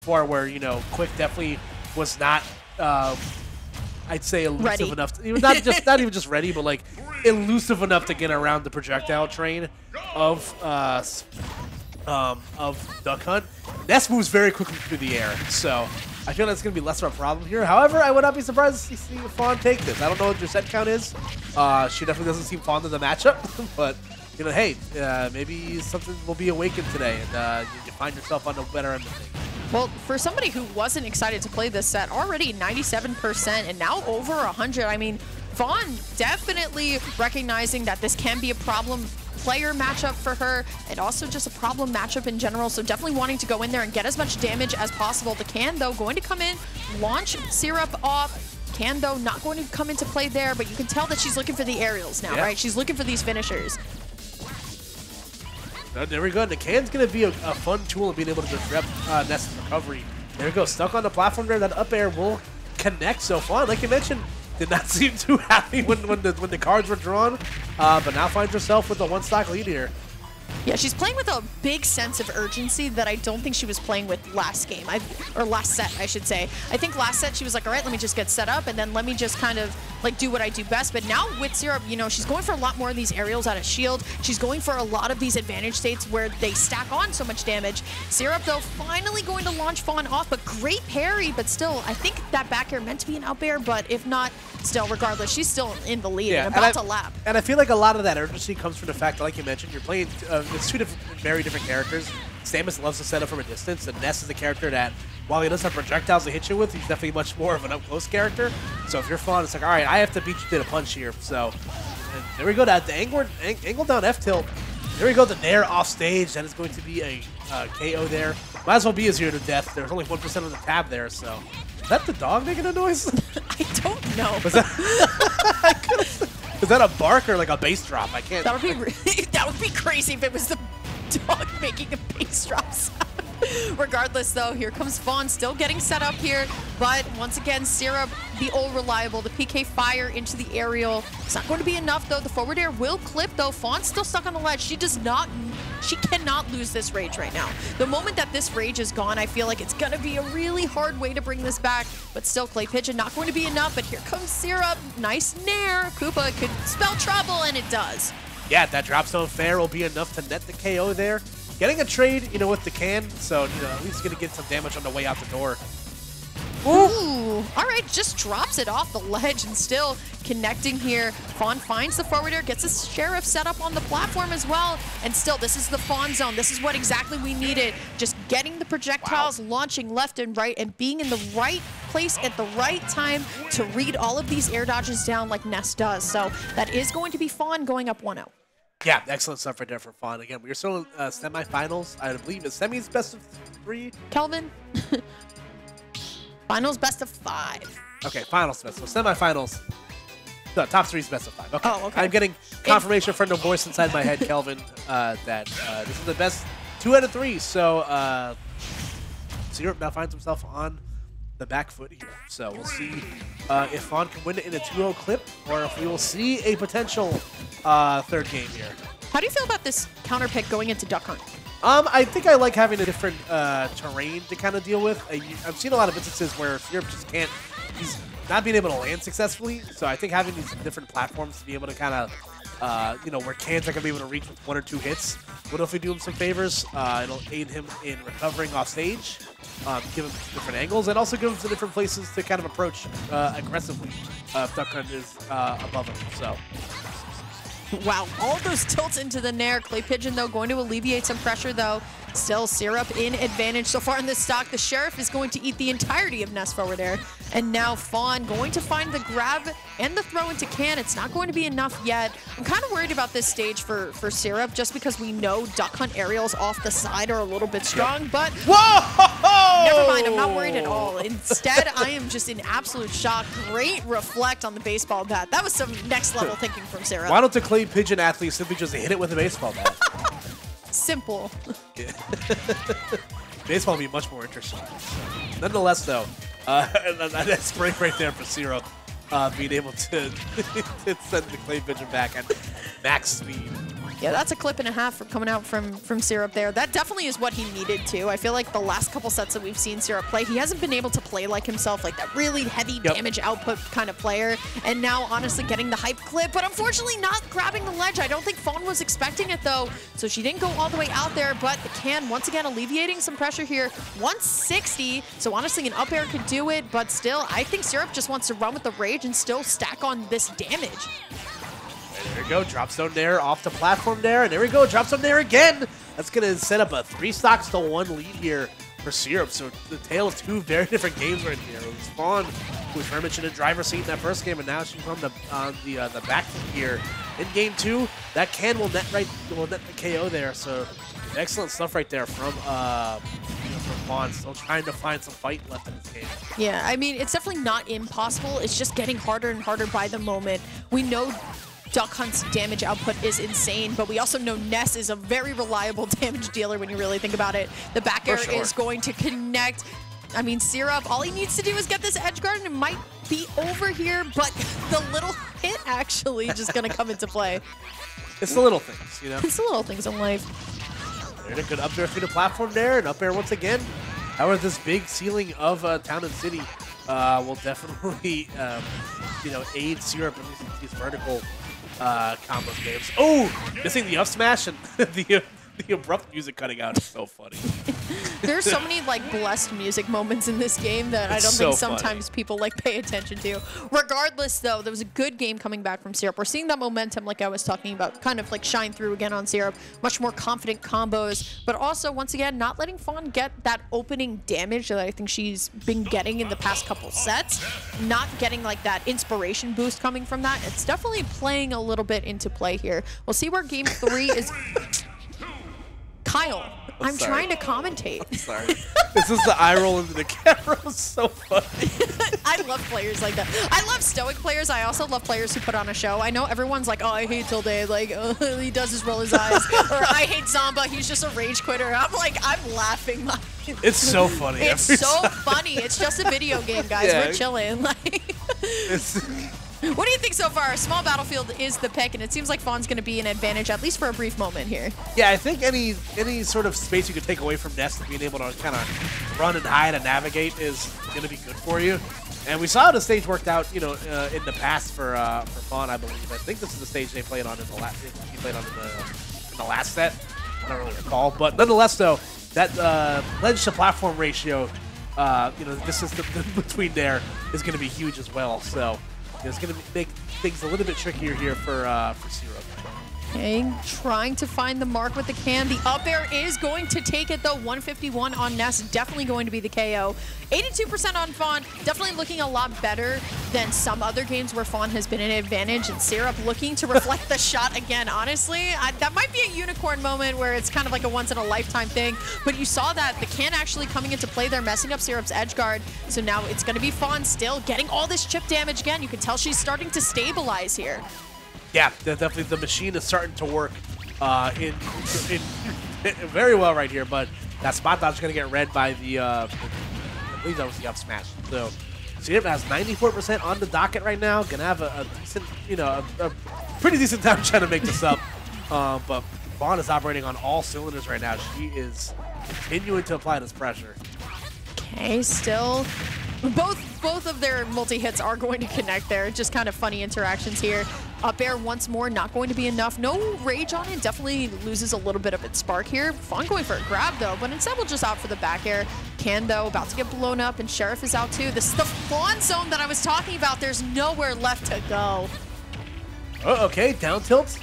before, where Quick definitely was not, I'd say, elusive enough. Not even just ready, but like elusive enough to get around the projectile train of Duck Hunt. Ness moves very quickly through the air, so I feel that's going to be less of a problem here. However, I would not be surprised to see Fawn take this. I don't know what your set count is. She definitely doesn't seem fond of the matchup, but hey, maybe something will be awakened today, and you find yourself on the better end of things. Well, for somebody who wasn't excited to play this set, already 97% and now over 100. I mean, Fawn definitely recognizing that this can be a problem player matchup for her, and also just a problem matchup in general, so definitely wanting to go in there and get as much damage as possible. The Can, though, going to come in, launch Syrup off. Can, though, not going to come into play there, but you can tell that she's looking for the aerials now, right? She's looking for these finishers. There we go. The Can's going to be a fun tool in being able to disrupt Ness's recovery. There we go. Stuck on the platform there. That up air will connect so far. Like you mentioned, did not seem too happy when the cards were drawn, but now finds herself with a one-stock lead here. Yeah, she's playing with a big sense of urgency that I don't think she was playing with last game, or last set, I should say. I think last set she was like, all right, let me just get set up, and then let me just kind of like do what I do best. But now with Syrup, she's going for a lot more of these aerials out of shield. She's going for a lot of these advantage states where they stack on so much damage. Syrup, though, finally going to launch Fawn off, but great parry. But still, I think that back air meant to be an up air, but if not, still, regardless, she's still in the lead and about to lap. And I feel like a lot of that urgency comes from the fact that, like you mentioned, you're playing it's two very different characters. Samus loves to set up from a distance, and Ness is the character that, while he does have projectiles to hit you with, he's definitely much more of an up-close character. So if you're Fawn, it's like, all right, I have to beat you to the punch here. So and there we go, that the angle down F-tilt. There we go, the Nair off stage. That is going to be a KO there. Might as well be a 0 to death. There's only 1% on the tab there, so. Is that the dog making a noise? I don't know. Was that a bark or like a bass drop? I can't. That would be that would be crazy if it was the dog making a bass drop sound. Regardless, though, here comes Fawn still getting set up here, but once again, Syrup, the old reliable, the PK fire into the aerial. It's not going to be enough, though. The forward air will clip, though. Fawn's still stuck on the ledge. She cannot lose this rage right now. The moment that this rage is gone, I feel like it's going to be a really hard way to bring this back, but still, Clay Pigeon not going to be enough, but here comes Syrup. Nice Nair. Koopa could spell trouble, and it does. Yeah, that drop zone fair will be enough to net the KO there. Getting a trade, with the Can, so, at least going to get some damage on the way out the door. Ooh, all right, just drops it off the ledge and still connecting here. Fawn finds the forward air, gets his Sheriff set up on the platform as well, and still, this is the Fawn zone. This is what exactly we needed. Just getting the projectiles, launching left and right, and being in the right place at the right time to read all of these air dodges down like Ness does. So that is going to be Fawn going up 1-0. Yeah, excellent stuff right there for Fawn. Again, we're still in semifinals. I believe it's semis best of 3. Kelvin? Finals best of 5. Okay, finals best. So semifinals. No, top 3 is best of 5. Okay. Oh, okay. I'm getting confirmation from the voice inside my head, Kelvin, that this is the best 2 out of 3. So Syrup now finds himself on the back foot here. So we'll see if Fawn can win it in a 2-0 clip, or if we will see a potential third game here. How do you feel about this counter pick going into Duck Hunt? I think I like having a different terrain to kind of deal with. I've seen a lot of instances where Syrup just can't, he's not being able to land successfully. So I think having these different platforms to be able to kind of, where Cans are going to be able to reach with 1 or 2 hits, will definitely do him some favors. It'll aid him in recovering off stage, give him different angles, and also give him some different places to kind of approach aggressively if Duck Hunt is above him. So. Wow, all of those tilts into the Nair. Clay Pigeon, though, going to alleviate some pressure, though. Still Syrup in advantage so far in this stock. The Sheriff is going to eat the entirety of Ness forward air. And now Fawn going to find the grab and the throw into Can. It's not going to be enough yet. I'm kind of worried about this stage for Syrup, just because we know Duck Hunt aerials off the side are a little bit strong, but whoa! Never mind, I'm not worried at all. Instead, I am just in absolute shock. Great reflect on the baseball bat. That was some next level thinking from Syrup. Why don't the Clay Pigeon athletes simply just hit it with a baseball bat? Simple. Baseball would be much more interesting. Nonetheless, though, that's great right there for Syrup, being able to send the Clay Pigeon back at max speed. Yeah, that's a clip and a half for coming out from Syrup there. That definitely is what he needed to. I feel like the last couple sets that we've seen Syrup play, he hasn't been able to play like himself, like that really heavy damage output kind of player. And now, honestly, getting the hype clip, but unfortunately not grabbing the ledge. I don't think Fawn was expecting it, though, so she didn't go all the way out there, but the can, once again, alleviating some pressure here. 160, so honestly, an up air could do it, but still, I think Syrup just wants to run with the rage and still stack on this damage. There we go, drop zone there, off the platform there, and there we go, drop zone there again. That's going to set up a 3-1 lead here for Syrup. So the tale of two very different games right here. It was Fawn, who was very much in the driver's seat in that first game, and now she's on the back foot here in game 2. That can will net the KO there. So excellent stuff right there from Fawn. Still trying to find some fight left in this game. Yeah, I mean, it's definitely not impossible. It's just getting harder and harder by the moment. We know Duck Hunt's damage output is insane, but we also know Ness is a very reliable damage dealer when you really think about it. The back air is going to connect. I mean, Syrup, all he needs to do is get this edge guard, and it might be over here, but the little hit actually just going to come into play. It's the little things, you know? It's the little things in life. There's a good up air through the platform there, and up air once again. However, this big ceiling of Town and City will definitely, aid Syrup in these vertical combo games. Oh, missing the up smash and the abrupt music cutting out is so funny. There's so many like blessed music moments in this game that I don't think sometimes people like pay attention to. Regardless, though, there was a good game coming back from Syrup. We're seeing that momentum, like I was talking about, kind of like shine through again on Syrup. Much more confident combos, but also once again not letting Fawn get that opening damage that I think she's been getting in the past couple sets. Not getting like that inspiration boost coming from that. It's definitely playing a little bit into play here. We'll see where game 3 is. Kyle, I'm trying to commentate. I'm sorry. This is the eye roll into the camera. It's so funny. I love players like that. I love stoic players. I also love players who put on a show. I know everyone's like, oh, I hate Tilde. Like, he does just roll his eyes. Or I hate Zamba. He's just a rage quitter. I'm like, I'm laughing. It's so funny. It's so funny. It's just a video game, guys. Yeah. We're chilling. Like, what do you think so far? Small battlefield is the pick, and it seems like Fawn's going to be an advantage, at least for a brief moment here. Yeah, I think any sort of space you could take away from Ness, being able to kind of run and hide and navigate is going to be good for you. And we saw how the stage worked out, in the past for Fawn, I believe. I think this is the stage they played on in the last. He played on in the last set. I don't really recall, but nonetheless, though, that ledge to platform ratio, this is the between there is going to be huge as well. So. It's going to make things a little bit trickier here for Syrup. Okay, trying to find the mark with the can. The up air is going to take it, though. 151 on Ness, definitely going to be the KO. 82% on Fawn, definitely looking a lot better than some other games where Fawn has been an advantage, and Syrup looking to reflect the shot again. Honestly, that might be a unicorn moment where it's kind of like a once-in-a-lifetime thing, but you saw that the can actually coming into play there, messing up Syrup's edge guard, so now it's going to be Fawn still getting all this chip damage again. You can tell she's starting to stabilize here. Yeah, definitely the machine is starting to work in very well right here, but that spot dodge is going to get read by the, I believe that was the up smash. So Syrup has 94% on the docket right now. Going to have a decent, a pretty decent time trying to make this up. But Fawn is operating on all cylinders right now. She is continuing to apply this pressure. Okay, still both of their multi-hits are going to connect there. Just kind of funny interactions here. Up air once more, not going to be enough. No rage on it, definitely loses a little bit of its spark here. Fawn going for a grab though, but instead we'll just opt for the back air. Can though, about to get blown up, and Sheriff is out too. This is the Fawn zone that I was talking about. There's nowhere left to go. Oh, okay, down tilt.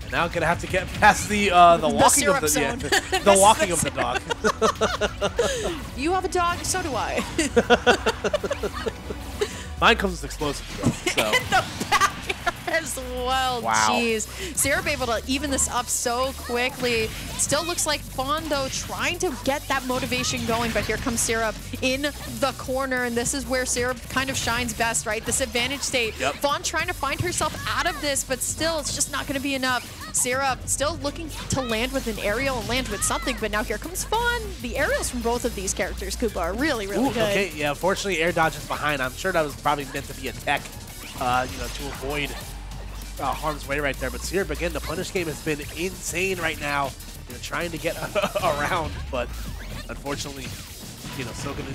And now gonna have to get past the walking of the zone. The walking of the dog. You have a dog, so do I. Mine comes with explosive though, so. In the back as well. Wow. Jeez. Syrup able to even this up so quickly. Still looks like Fawn, though, trying to get that motivation going, but here comes Syrup in the corner, and this is where Syrup kind of shines best, right? This advantage state. Yep. Fawn trying to find herself out of this, but still, it's just not going to be enough. Syrup still looking to land with an aerial and land with something, but now here comes Fawn. The aerials from both of these characters, Koopa, are really, really good. Okay, yeah, unfortunately, air dodge is behind. I'm sure that was probably meant to be a tech, to avoid harm's way right there. But Syrup, again, the punish game has been insane right now. You know, trying to get around, but unfortunately, you know, still going to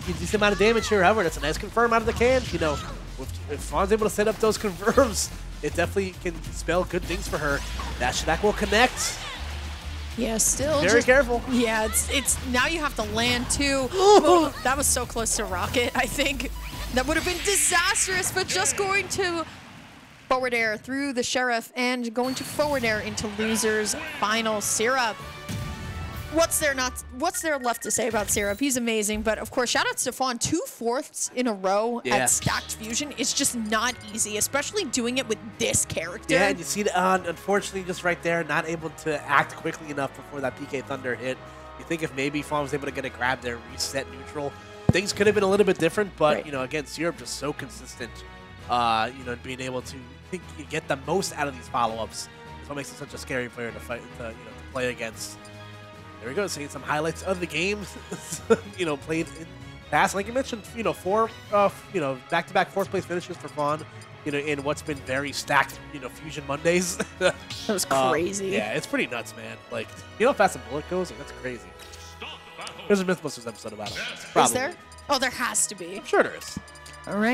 get a decent amount of damage here. However, that's a nice confirm out of the can. You know, if Fawn's able to set up those confirms, it definitely can spell good things for her. Dash attack will connect. Yeah, still Very careful. Yeah, it's now you have to land too. Oh, that was so close to Rocket, I think. That would have been disastrous, but just going to forward air through the Sheriff and going to forward air into losers final. Syrup. What's there left to say about Syrup? He's amazing, but of course, shout out to Fawn. 2 fourths in a row at stacked fusion is just not easy, especially doing it with this character. Yeah, and you see, unfortunately, just right there, not able to act quickly enough before that PK Thunder hit. You think if maybe Fawn was able to get a grab there, reset neutral, things could have been a little bit different, but, you know, again, Syrup just so consistent, you know, being able to get the most out of these follow-ups. That's what makes it such a scary player to fight, you know, to play against. There we go, seeing some highlights of the game, you know, played in fast. Like you mentioned, you know, 4, you know, back-to-back 4th place finishes for Fawn, you know, in what's been very stacked, you know, Fusion Mondays. That was crazy. Yeah, it's pretty nuts, man. Like, you know how fast a bullet goes? Like, that's crazy. There's a Mythbusters episode about it. Probably. Is there? Oh, there has to be. I'm sure there is. All right.